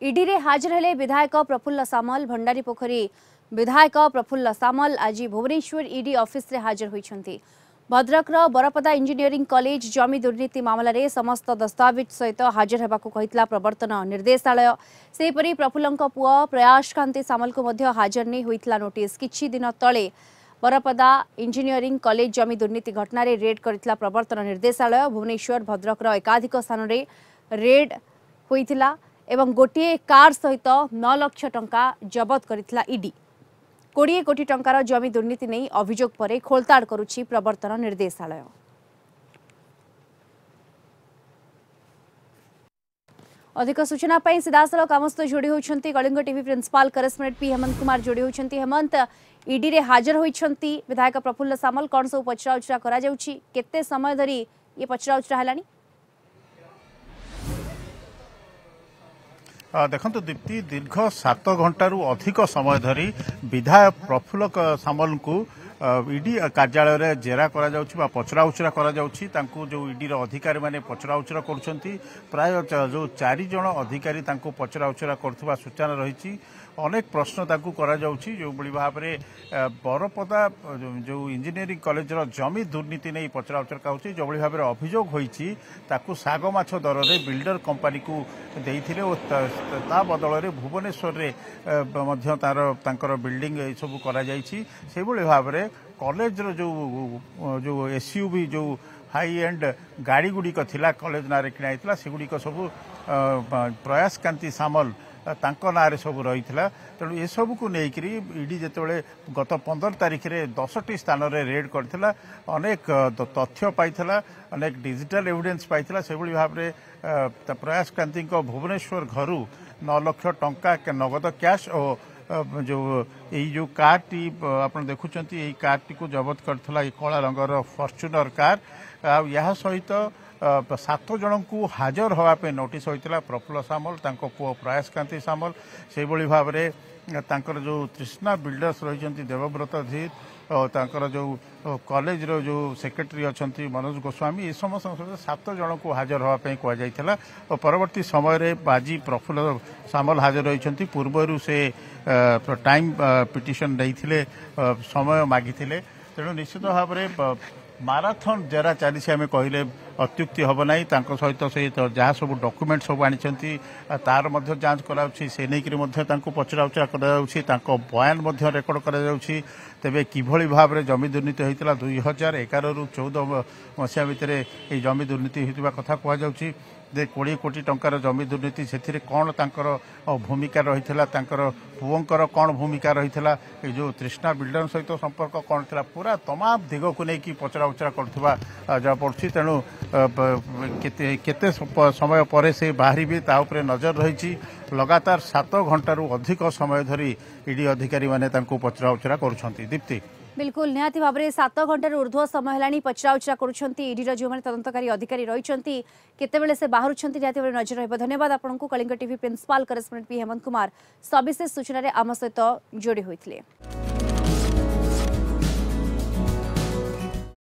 ED रे हाजर हेले विधायक प्रफुल्ल सामल। भंडारी पोखरी विधायक प्रफुल्ल सामल आज भुवनेश्वर ईडी ऑफिस रे हाजर होइछंती। भद्रकर बरपदा इंजीनियरिंग कॉलेज जमी दुर्नीति मामलें समस्त दस्तावेज सहित हाजर होगाकू कहितला प्रवर्तन निर्देशालय। सेपरी प्रफुल्लंक पुओ प्रयास कांति सामल को मध्य हाजर नहीं होइतला नोटिस। किछि दिन तले बरपदा इंजीनियरिंग कॉलेज जमी दुर्नीति घटना रे रेड करितला प्रवर्तन निर्देशालय। भुवनेश्वर भद्रकर एकाधिक स्थान रे रेड होइतला एवं गोटे कार सहित 9 लाख टंका जबत करितला ईडी। 20 कोटी टंकार जमी दुर्नीति नहीं अभियोग पर खोलताड़ करुछि प्रवर्तन निर्देशालय। अधिक सूचना पाई सीधासलख आम सहित जोड़ी होती Kalinga TV principal correspondent P Hemant Kumar जोड़ी होती। हेमंत, ईडी रे हाजर होती विधायक प्रफुल्ल सामल, कौन सब पचराउचरा करा जाउछि, केते समय धरी ये पचराउचरा हेलानी? देखो दीप्ति, दीर्घ 7 घंटारू अधिक समय धरी विधायक प्रफुल्ल सामल को ईडी कार्यालय रे जेरा करा जाउछि बा पचराउचरा करा जाउछि। तांको जो ईडी रो अधिकारी माने पचराउचरा करछंती। प्राय जो 4 जण अधिकारी तांको पचराउचरा करथबा सूचना रहिछि। अनेक प्रश्न तांको करा जाउछि। जो बड़ी भाव में बरपदा जो इंजीनियरिंग कॉलेज रो जमी दुर्नीति नहीं पचराउचरा काउछि। जो बड़ी भाव में अभियोग होइछि ताकू साग माछ दर रे बिल्डर कंपनी को देइथिले ओ ता बदल रे भुवनेश्वर रे मध्य तार बिल्डिंग ए सब करा जाइछि। से बड़ी भाव में कॉलेज रो जो एसयूवी जो हाई एंड गाड़ी गुड़िक थिला कॉलेज ना रे किना हितला सेगुड़िक सब प्रयास कांति सामल तांको नारे सब रही। तेणु ये सब को लेकर ईडी जिते गत 15 तारिख में 10टी स्थान रे रेड करथिला, अनेक तथ्य पाइथिला, अनेक डिजिटल एविडेंस पाइथिला। से भली भाव में प्रयास कांति भुवनेश्वर घरू 9 लाख टंका नगद कैश और जो यही जो कार टी आप देखुंत यही कार टी को जबत करथिला कला रंगर फॉर्च्यूनर कार। या सहित 7 जन को हाजर होगापे नोटिस होता प्रफुल्ल सामल तांको पुओ प्रयास कांति सामल। से भली भाव में तांकर जो तृष्णा बिल्डर्स रही देवव्रत धीर और तांकर जो कॉलेज रो जो सेक्रेटरी अच्छा मनोज गोस्वामी ये समस्त 7 जन को हाजर होगापे कहुला। और परवर्ती समय रे बाजी प्रफुल्ल सामल हाजर होती। पूर्वर से टाइम पिटिशन नहीं समय मागिथिले। तेणु निश्चित भाव में माराथन जेरा चली आम कहले अत्युक्ति हम ना। सहित से जहाँ सब डॉक्यूमेंट सब आनी तार जांच कराऊँगी से नहीं पचराउचरा कर बयान रेकर्ड कर तेरे किभली भाव में जमी दुर्नीति होता 2011 ରୁ 14 मसीहा भितर ये जमी दुर्नीति होता कथा कहुच्छी। 20 कोटी टंकार जमी दुर्नीति से कौन तांकर भूमिका रही पुओंकर कौन भूमिका रही ये जो तृष्णा बिल्डर सहित संपर्क कौन था पूरा तमाम दिग को लेकिन पचराउचरा करथबा जा पड़छि। तेणु केते समय पर से बाहरी भी ता उपरे नजर रही। लगातार 7 घंटारू अधिक समय धरी ईडी अधिकारी माने तांको पचराउचरा करुछंती। दीप्ति, बिल्कुल निहाती भाव में 7 घंटार ऊर्ध्व समय हेलानी पचराउचरा करुछंती। ईडी जो मैंने तदंतकारी अधिकारी रही केतेबेले से बाहर निहाती भाव नजर रहिबो। धन्यवाद आपको Kalinga TV principal correspondent P Hemant Kumar सविशेष सूचना आम सहित जोड़ी होइथिले।